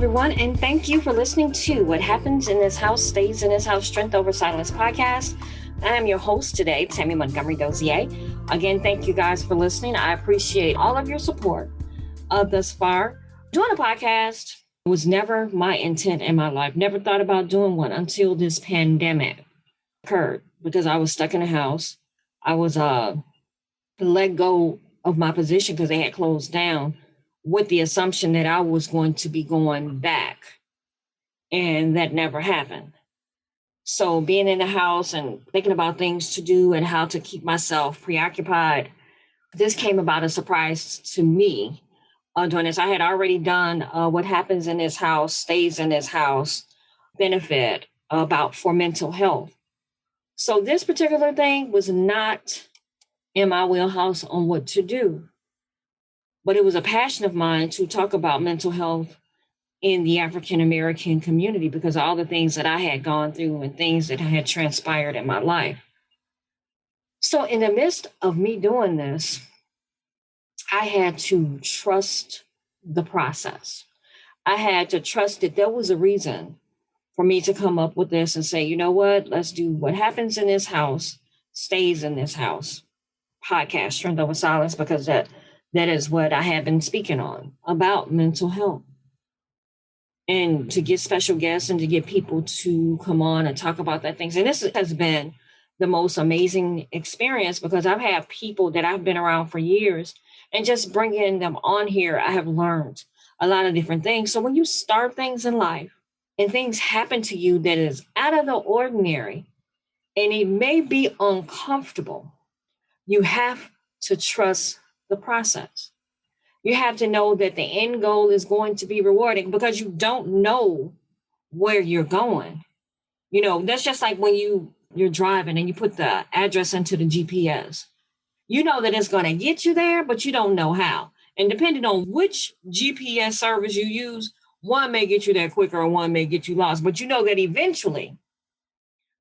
everyone, and thank you for listening to What Happens in This House Stays in This House Strength Over Silence podcast. I am your host today, Tammy Montgomery Dozier. Again, thank you guys for listening. I appreciate all of your support thus far. Doing a podcast was never my intent in my life. Never thought about doing one until this pandemic occurred because I was stuck in a house. I was let go of my position because they had closed down with the assumption that I was going to be going back. And that never happened. So being in the house and thinking about things to do and how to keep myself preoccupied, this came about a surprise to me doing this. I had already done What Happens in This House Stays in This House benefit for mental health. So this particular thing was not in my wheelhouse on what to do. But it was a passion of mine to talk about mental health in the African-American community because of all the things that I had gone through and things that had transpired in my life. So in the midst of me doing this, I had to trust the process. I had to trust that there was a reason for me to come up with this and say, you know what, let's do What Happens in This House Stays in This House podcast, Strength Over Silence, because that is what I have been speaking on about mental health. And to get special guests and to get people to come on and talk about that things. And this has been the most amazing experience because I've had people that I've been around for years and just bringing them on here, I have learned a lot of different things. So when you start things in life and things happen to you that is out of the ordinary and it may be uncomfortable, you have to trust the process. You have to know that the end goal is going to be rewarding because you don't know where you're going. You know, that's just like when you're driving and you put the address into the GPS. You know that it's going to get you there, but you don't know how. And depending on which GPS service you use, one may get you there quicker and one may get you lost. But you know that eventually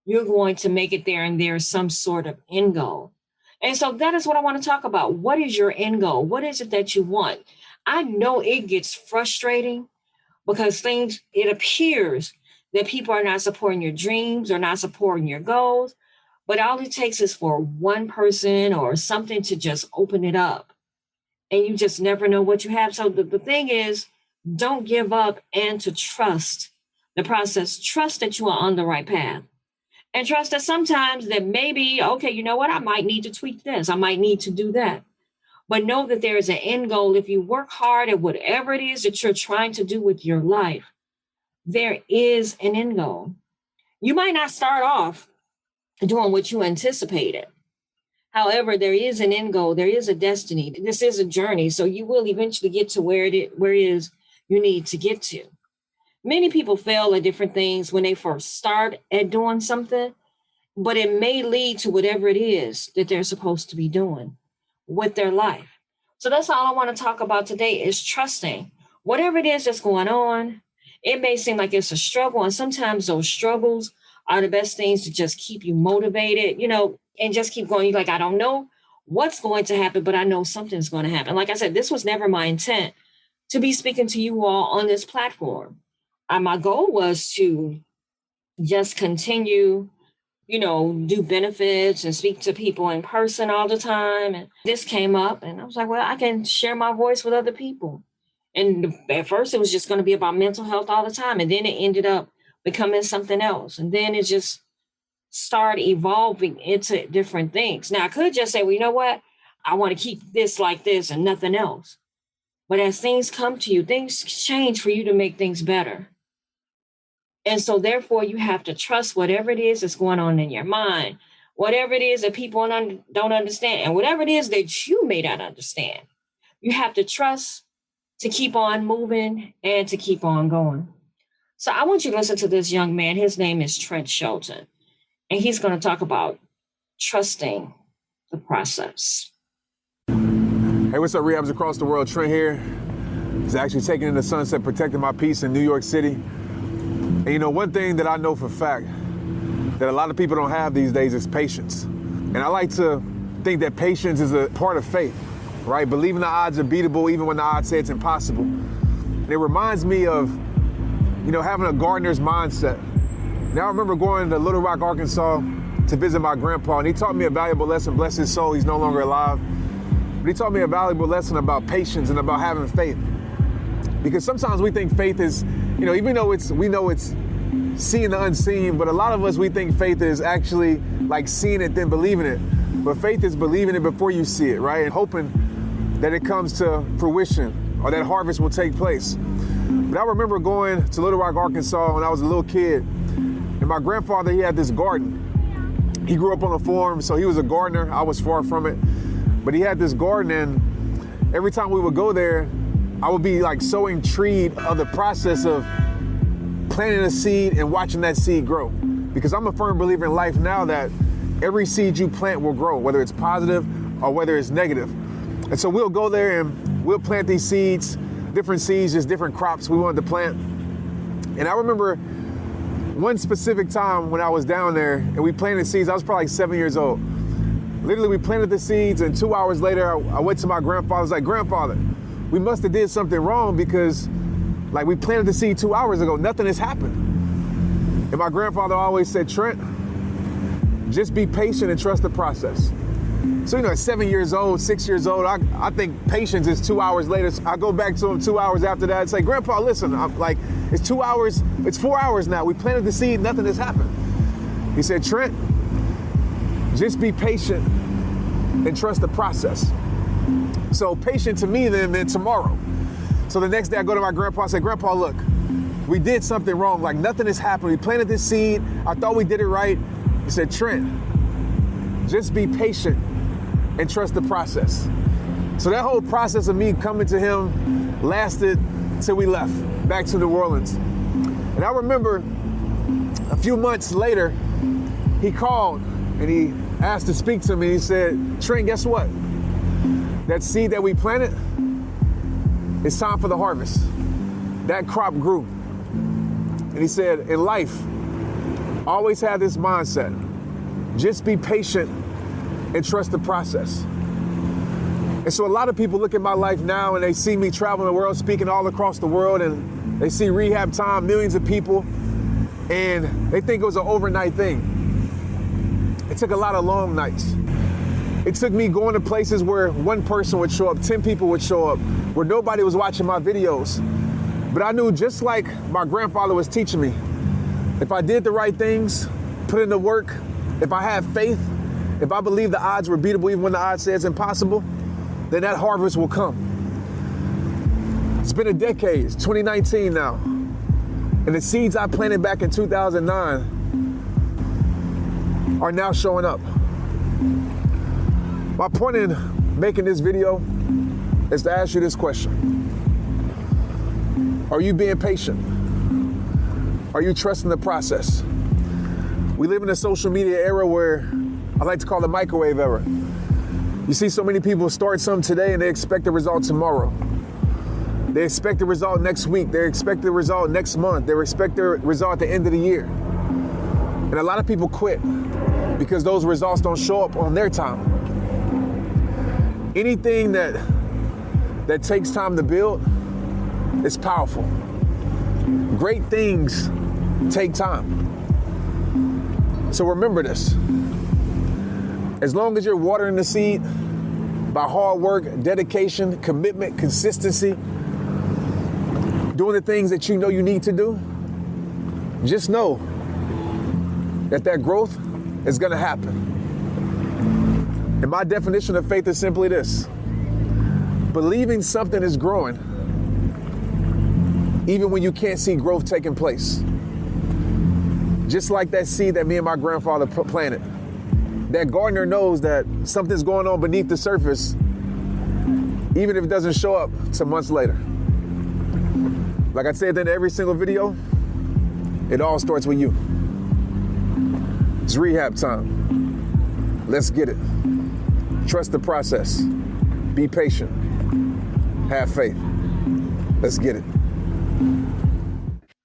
you're going to make it there and there's some sort of end goal. And so that is what I want to talk about. What is your end goal? What is it that you want? I know it gets frustrating because it appears that people are not supporting your dreams or not supporting your goals. But all it takes is for one person or something to just open it up. And you just never know what you have. So the thing is, don't give up and to trust the process. Trust that you are on the right path. And trust that sometimes that maybe, okay, you know what? I might need to tweak this. I might need to do that. But know that there is an end goal. If you work hard at whatever it is that you're trying to do with your life, there is an end goal. You might not start off doing what you anticipated. However, there is an end goal. There is a destiny. This is a journey. So you will eventually get to where it is you need to get to. Many people fail at different things when they first start at doing something, but it may lead to whatever it is that they're supposed to be doing with their life. So that's all I want to talk about today is trusting whatever it is that's going on. It may seem like it's a struggle, and sometimes those struggles are the best things to just keep you motivated, and just keep going. You're like, I don't know what's going to happen, but I know something's going to happen. Like I said, this was never my intent to be speaking to you all on this platform. My goal was to just continue, do benefits and speak to people in person all the time. And this came up and I was like, well, I can share my voice with other people. And at first it was just going to be about mental health all the time. And then it ended up becoming something else. And then it just started evolving into different things. Now I could just say, well, you know what? I want to keep this like this and nothing else. But as things come to you, things change for you to make things better. And so therefore, you have to trust whatever it is that's going on in your mind, whatever it is that people don't understand, and whatever it is that you may not understand. You have to trust to keep on moving and to keep on going. So I want you to listen to this young man. His name is Trent Shelton, and he's going to talk about trusting the process. Hey, what's up, rehabs across the world? Trent here. He's actually taking in the sunset, protecting my peace in New York City. And one thing that I know for a fact that a lot of people don't have these days is patience. And I like to think that patience is a part of faith, right? Believing the odds are beatable even when the odds say it's impossible. And it reminds me of having a gardener's mindset. Now I remember going to Little Rock, Arkansas to visit my grandpa, and he taught me a valuable lesson. Bless his soul, he's no longer alive. But he taught me a valuable lesson about patience and about having faith. Because sometimes we think faith is, even though we know it's seeing the unseen, but a lot of us, we think faith is actually like seeing it then believing it. But faith is believing it before you see it, right? And hoping that it comes to fruition or that harvest will take place. But I remember going to Little Rock, Arkansas when I was a little kid, and my grandfather, he had this garden. He grew up on a farm, so he was a gardener. I was far from it. But he had this garden, and every time we would go there, I would be like so intrigued of the process of planting a seed and watching that seed grow. Because I'm a firm believer in life now that every seed you plant will grow, whether it's positive or whether it's negative. And so we'll go there and we'll plant these seeds, different seeds, just different crops we wanted to plant. And I remember one specific time when I was down there and we planted seeds. I was probably like 7 years old. Literally, we planted the seeds, and 2 hours later, I went to my grandfather. I was like, "Grandfather, we must have did something wrong because like we planted the seed 2 hours ago, nothing has happened." And my grandfather always said, "Trent, just be patient and trust the process." So, at 7 years old, 6 years old, I think patience is 2 hours later. So I go back to him 2 hours after that and say, "Grandpa, listen, I'm like, it's 2 hours, it's 4 hours now. We planted the seed, nothing has happened." He said, "Trent, just be patient and trust the process." So patient to me then meant tomorrow. So the next day I go to my grandpa and say, "Grandpa, look, we did something wrong. Like nothing has happened. We planted this seed. I thought we did it right." He said, "Trent, just be patient and trust the process." So that whole process of me coming to him lasted till we left back to New Orleans. And I remember a few months later, he called and he asked to speak to me. He said, "Trent, guess what? That seed that we planted, it's time for the harvest." That crop grew. And he said, in life, always have this mindset. Just be patient and trust the process. And so a lot of people look at my life now and they see me traveling the world, speaking all across the world, and they see Rehab Time, millions of people, and they think it was an overnight thing. It took a lot of long nights. It took me going to places where one person would show up, 10 people would show up, where nobody was watching my videos. But I knew, just like my grandfather was teaching me, if I did the right things, put in the work, if I had faith, if I believed the odds were beatable even when the odds say it's impossible, then that harvest will come. It's been a decade, it's 2019 now. And the seeds I planted back in 2009 are now showing up. My point in making this video is to ask you this question. Are you being patient? Are you trusting the process? We live in a social media era where I like to call it microwave era. You see so many people start something today and they expect the result tomorrow. They expect the result next week. They expect the result next month. They expect the result at the end of the year. And a lot of people quit because those results don't show up on their time. Anything that takes time to build is powerful. Great things take time. So remember this. As long as you're watering the seed by hard work, dedication, commitment, consistency, doing the things that you know you need to do, just know that growth is gonna happen. And my definition of faith is simply this: believing something is growing, even when you can't see growth taking place. Just like that seed that me and my grandfather planted. That gardener knows that something's going on beneath the surface, even if it doesn't show up till months later. Like I said in every single video, it all starts with you. It's rehab time. Let's get it. Trust the process. Be patient. Have faith. Let's get it.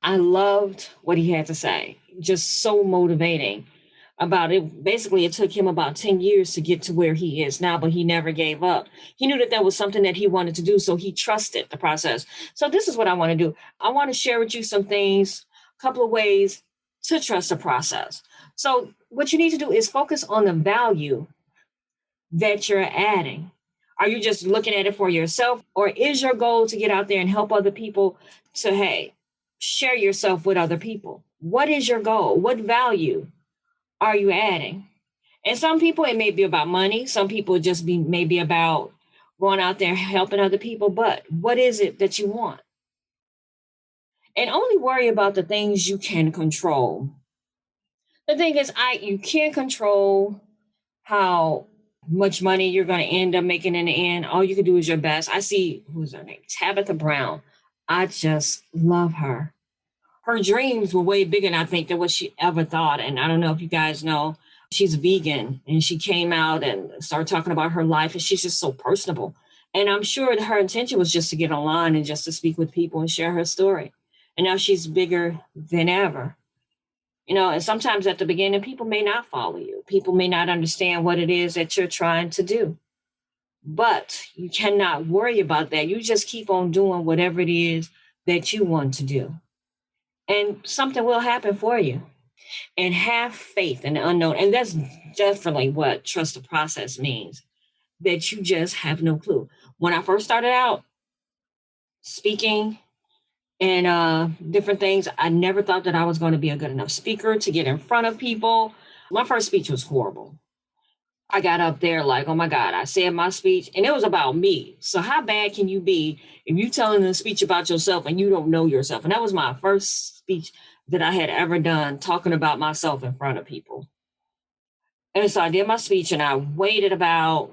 I loved what he had to say. Just so motivating. about it. Basically, it took him about 10 years to get to where he is now, but he never gave up. He knew that that was something that he wanted to do, so he trusted the process. So this is what I want to do. I want to share with you some things, a couple of ways to trust the process. So what you need to do is focus on the value that you're adding. Are you just looking at it for yourself, or is your goal to get out there and help other people to, hey, share yourself with other people? What is your goal? What value are you adding? And some people, it may be about money. Some people just be maybe about going out there helping other people. But what is it that you want? And only worry about the things you can control. The thing is, you can't control how much money you're going to end up making in the end. All you can do is your best. I see, who's her name? Tabitha Brown. I just love her. Her dreams were way bigger than I think than what she ever thought. And I don't know if you guys know, she's vegan, and she came out and started talking about her life, and she's just so personable. And I'm sure that her intention was just to get online and just to speak with people and share her story. And now she's bigger than ever. You know, and sometimes at the beginning, people may not follow you. People may not understand what it is that you're trying to do. But you cannot worry about that. You just keep on doing whatever it is that you want to do. And something will happen for you. And have faith in the unknown. And that's definitely what trust the process means, that you just have no clue. When I first started out speaking and different things, I never thought that I was going to be a good enough speaker to get in front of people. My first speech was horrible. I got up there like, oh my God, I said my speech and it was about me. So how bad can you be if you're telling a speech about yourself and you don't know yourself? And that was my first speech that I had ever done, talking about myself in front of people. And so I did my speech, and I waited about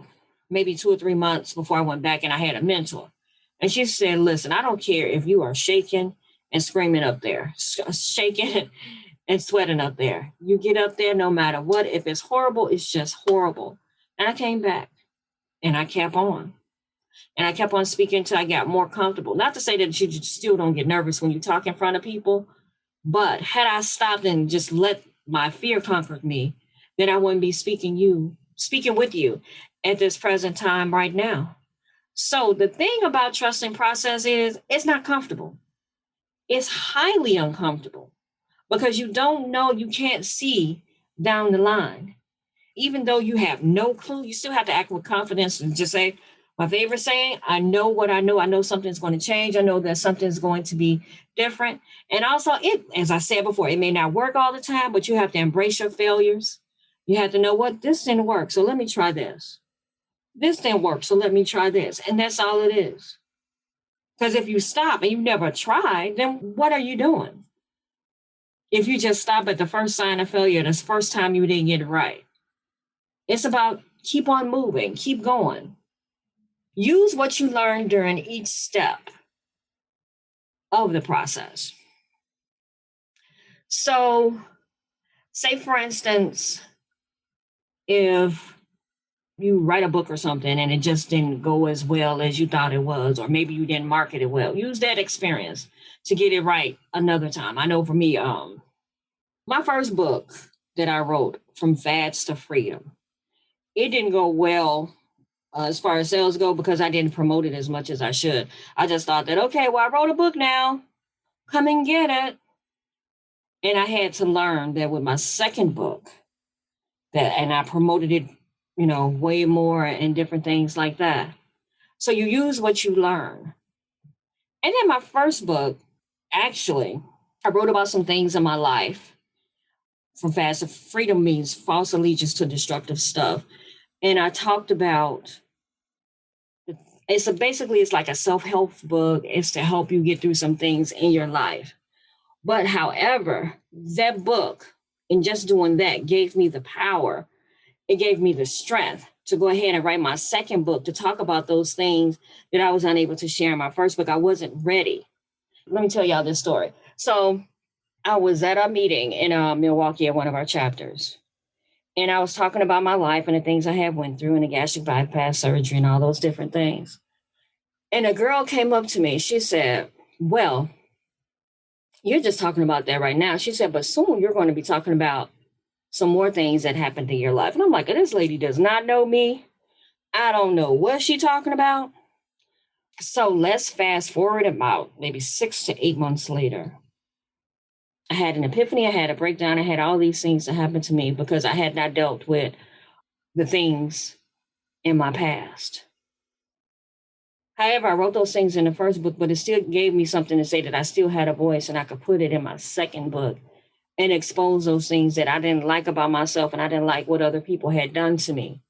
maybe 2 or 3 months before I went back, and I had a mentor. And she said, listen, I don't care if you are shaking and screaming up there, shaking and sweating up there. You get up there no matter what. If it's horrible, it's just horrible. And I came back, and I kept on. And I kept on speaking until I got more comfortable. Not to say that you still don't get nervous when you talk in front of people, but had I stopped and just let my fear conquer me, then I wouldn't be speaking with you at this present time right now. So the thing about trusting process is it's not comfortable. It's highly uncomfortable because you don't know, you can't see down the line. Even though you have no clue, you still have to act with confidence and just say, my favorite saying, I know what I know. I know something's going to change. I know that something's going to be different. And also, as I said before, it may not work all the time, but you have to embrace your failures. You have to know what this didn't work, so let me try this. This didn't work, so let me try this. And that's all it is. Because if you stop and you never try, then what are you doing? If you just stop at the first sign of failure, the first time you didn't get it right. It's about keep on moving, keep going. Use what you learned during each step of the process. So, say for instance, if you write a book or something and it just didn't go as well as you thought it was, or maybe you didn't market it well, use that experience to get it right another time. I know for me, my first book that I wrote, From Fads to Freedom, it didn't go well as far as sales go because I didn't promote it as much as I should. I just thought that, okay, well, I wrote a book now, come and get it. And I had to learn that with my second book, and I promoted it, way more and different things like that. So you use what you learn. And then my first book, actually, I wrote about some things in my life. From Fads to Freedom means false allegiance to destructive stuff. And I talked about, it's like a self-help book. It's to help you get through some things in your life. But however, that book and just doing that gave me the power. It gave me the strength to go ahead and write my second book to talk about those things that I was unable to share in my first book. I wasn't ready. Let me tell y'all this story. So I was at a meeting in Milwaukee at one of our chapters. And I was talking about my life and the things I had went through and the gastric bypass surgery and all those different things. And a girl came up to me. She said, well, you're just talking about that right now. She said, but soon you're going to be talking about some more things that happened in your life. And I'm like, this lady does not know me. I don't know what she's talking about. So let's fast forward about maybe 6 to 8 months later. I had an epiphany. I had a breakdown. I had all these things that happened to me because I had not dealt with the things in my past. However, I wrote those things in the first book, but it still gave me something to say that I still had a voice and I could put it in my second book and expose those things that I didn't like about myself and I didn't like what other people had done to me.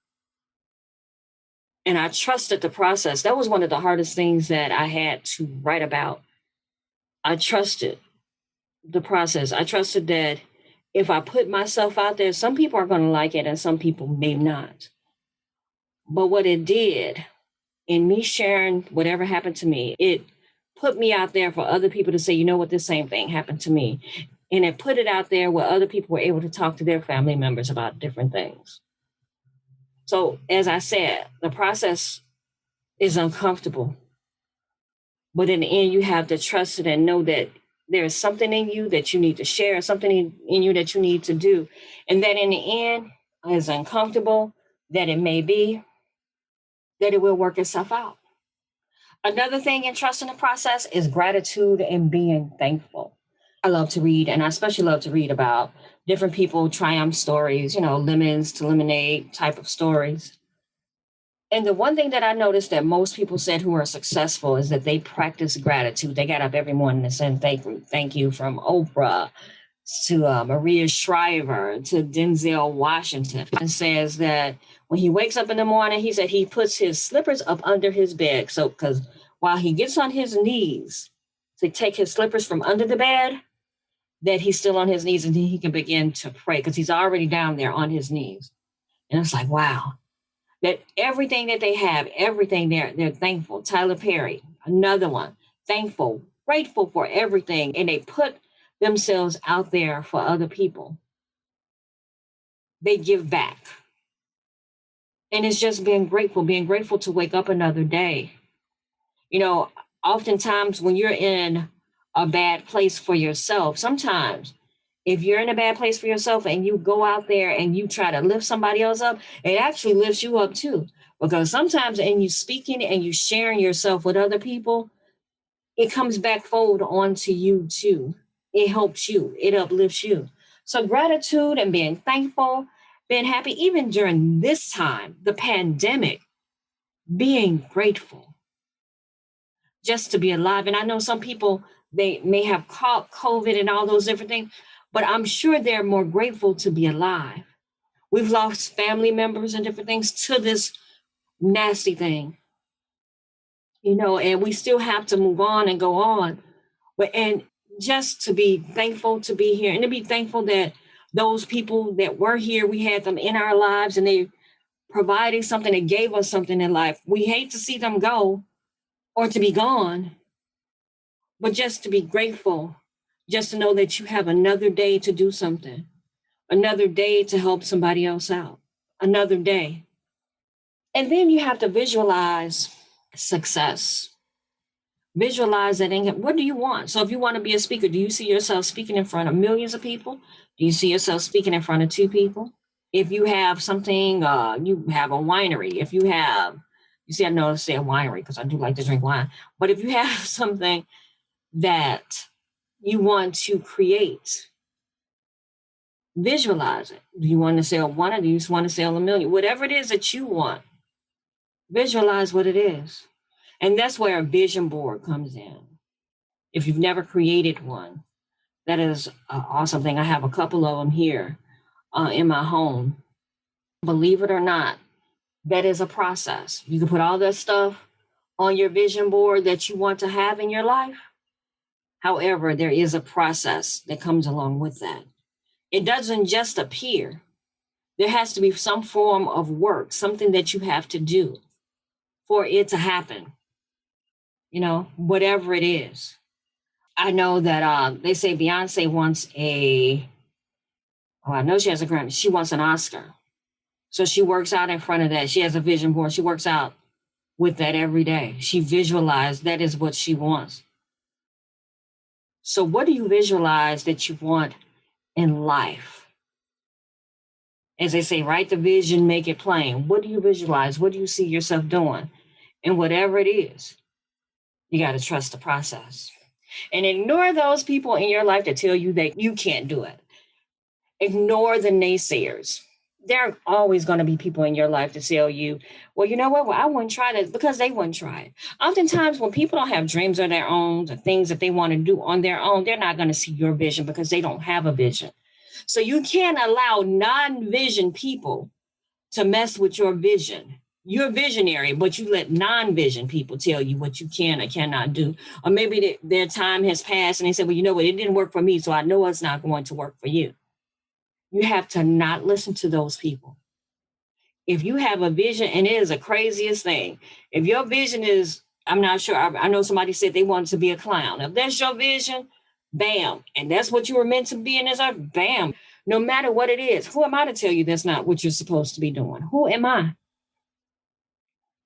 And I trusted the process. That was one of the hardest things that I had to write about. I trusted the process. I trusted that if I put myself out there, some people are going to like it and some people may not. But what it did, in me sharing whatever happened to me, it put me out there for other people to say, you know what, this same thing happened to me. And it put it out there where other people were able to talk to their family members about different things. So as I said, the process is uncomfortable. But in the end, you have to trust it and know that there is something in you that you need to share, something in you that you need to do. And that in the end, as uncomfortable that it may be, that it will work itself out. Another thing in trusting the process is gratitude and being thankful. I love to read, and I especially love to read about different people, triumph stories, lemons to lemonade type of stories. And the one thing that I noticed that most people said who are successful is that they practice gratitude. They got up every morning and said thank you, from Oprah to Maria Shriver to Denzel Washington, and says that when he wakes up in the morning, he said he puts his slippers up under his bed. So, because while he gets on his knees to take his slippers from under the bed, that he's still on his knees and he can begin to pray because he's already down there on his knees. And it's like, wow, that everything that they have, everything they're thankful. Tyler Perry, another one, thankful, grateful for everything. And they put themselves out there for other people. They give back. And it's just being grateful to wake up another day. Oftentimes when you're in a bad place for yourself, sometimes if you're in a bad place for yourself and you go out there and you try to lift somebody else up, it actually lifts you up too. Because sometimes in you speaking and you sharing yourself with other people, it comes back fold onto you too. It helps you. It uplifts you. So gratitude and being thankful, being happy, even during this time, the pandemic, being grateful just to be alive. And I know some people, they may have caught COVID and all those different things, but I'm sure they're more grateful to be alive. We've lost family members and different things to this nasty thing, and we still have to move on and go on. And just to be thankful to be here and to be thankful that those people that were here, we had them in our lives and they provided something, they gave us something in life. We hate to see them go or to be gone, but just to be grateful, just to know that you have another day to do something, another day to help somebody else out, another day. And then you have to visualize success. Visualize that. What do you want? So if you want to be a speaker, do you see yourself speaking in front of millions of people? Do you see yourself speaking in front of 2 people? If you have something, you have a winery. If you have, I know I say a winery because I do like to drink wine. But if you have something that you want to create, visualize it. Do you want to sell one or do you just want to sell 1 million? Whatever it is that you want, visualize what it is. And that's where a vision board comes in. If you've never created one, that is an awesome thing. I have a couple of them here in my home. Believe it or not, that is a process. You can put all that stuff on your vision board that you want to have in your life. However, there is a process that comes along with that. It doesn't just appear. There has to be some form of work, something that you have to do for it to happen. Whatever it is. I know that they say Beyonce wants I know she has a Grammy. She wants an Oscar. So she works out in front of that. She has a vision board. She works out with that every day. She visualized that is what she wants. So what do you visualize that you want in life? As they say, write the vision, make it plain. What do you visualize? What do you see yourself doing? And whatever it is, you got to trust the process. And ignore those people in your life that tell you that you can't do it. Ignore the naysayers. There are always going to be people in your life to tell you, well, you know what? Well, I wouldn't try that, because they wouldn't try it. Oftentimes, when people don't have dreams of their own, the things that they want to do on their own, they're not going to see your vision because they don't have a vision. So you can't allow non-vision people to mess with your vision. You're visionary, but you let non-vision people tell you what you can or cannot do. Or maybe their time has passed and they said, well, you know what? It didn't work for me, so I know it's not going to work for you. You have to not listen to those people. If you have a vision, and it is the craziest thing, if your vision is, I'm not sure, I know somebody said they wanted to be a clown. If that's your vision, bam. And that's what you were meant to be in this earth, bam. No matter what it is, who am I to tell you that's not what you're supposed to be doing? Who am I?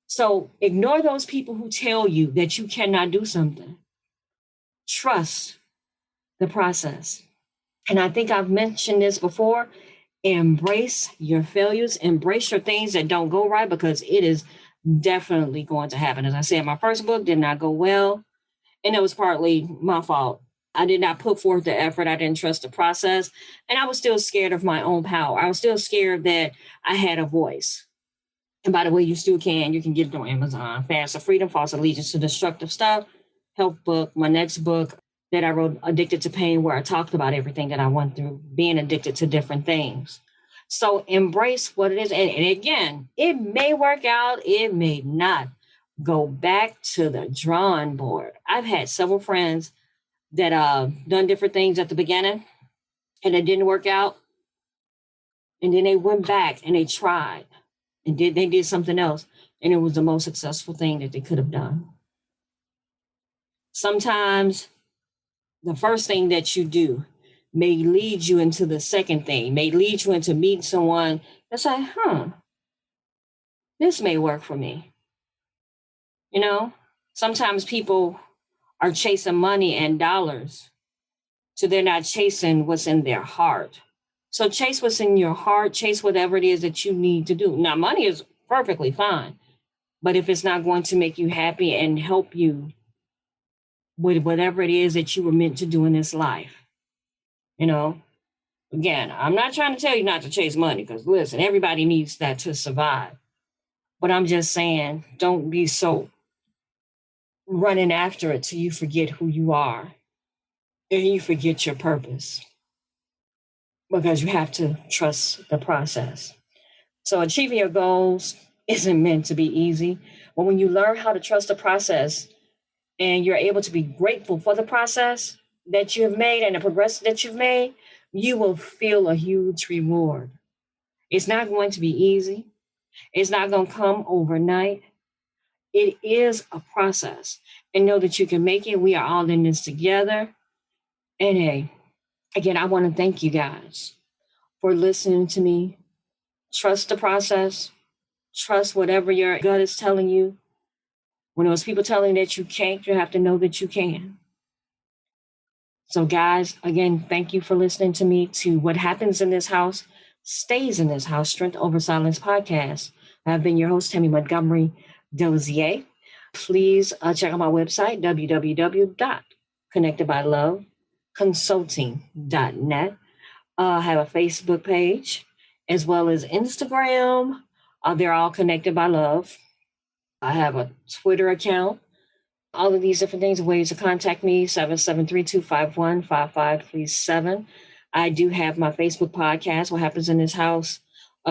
So ignore those people who tell you that you cannot do something. Trust the process. And I think I've mentioned this before. Embrace your failures. Embrace your things that don't go right, because it is definitely going to happen. As I said, my first book did not go well, and it was partly my fault. I did not put forth the effort. I didn't trust the process. And I was still scared of my own power. I was still scared that I had a voice. And by the way, you still can. You can get it on Amazon. Fast of Freedom, False Allegiance to Destructive Stuff, health book, my next book that I wrote, Addicted to Pain, where I talked about everything that I went through, being addicted to different things. So embrace what it is. And again, it may work out, it may not. Go back to the drawing board. I've had several friends that done different things at the beginning and it didn't work out. And then they went back and they tried and they did something else. And it was the most successful thing that they could have done. Sometimes the first thing that you do may lead you into the second thing, may lead you into meeting someone that's like, this may work for me. You know, sometimes people are chasing money and dollars, so they're not chasing what's in their heart. So chase what's in your heart, chase whatever it is that you need to do. Now, money is perfectly fine, but if it's not going to make you happy and help you with whatever it is that you were meant to do in this life, you know, again, I'm not trying to tell you not to chase money, because listen, everybody needs that to survive. But I'm just saying, don't be so running after it till you forget who you are and you forget your purpose, because you have to trust the process. So achieving your goals isn't meant to be easy. But when you learn how to trust the process and you're able to be grateful for the process that you've made and the progress that you've made, you will feel a huge reward. It's not going to be easy. It's not going to come overnight. It is a process. And know that you can make it. We are all in this together. And hey, again, I want to thank you guys for listening to me. Trust the process. Trust whatever your gut is telling you. When those people telling you that you can't, you have to know that you can. So guys, again, thank you for listening to me, to What Happens in This House Stays in This House, Strength Over Silence podcast. I've been your host, Tammy Montgomery Dozier. Please check out my website, www.connectedbyloveconsulting.net. I have a Facebook page as well as Instagram. They're all Connected by Love. I have a Twitter account. All of these different things, ways to contact me, 773-251-5537. I do have my Facebook podcast, What Happens in This House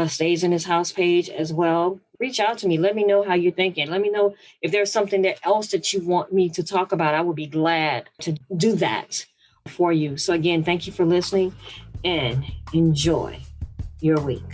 Stays in This House page as well. Reach out to me. Let me know how you're thinking. Let me know if there's something else that you want me to talk about. I would be glad to do that for you. So again, thank you for listening and enjoy your week.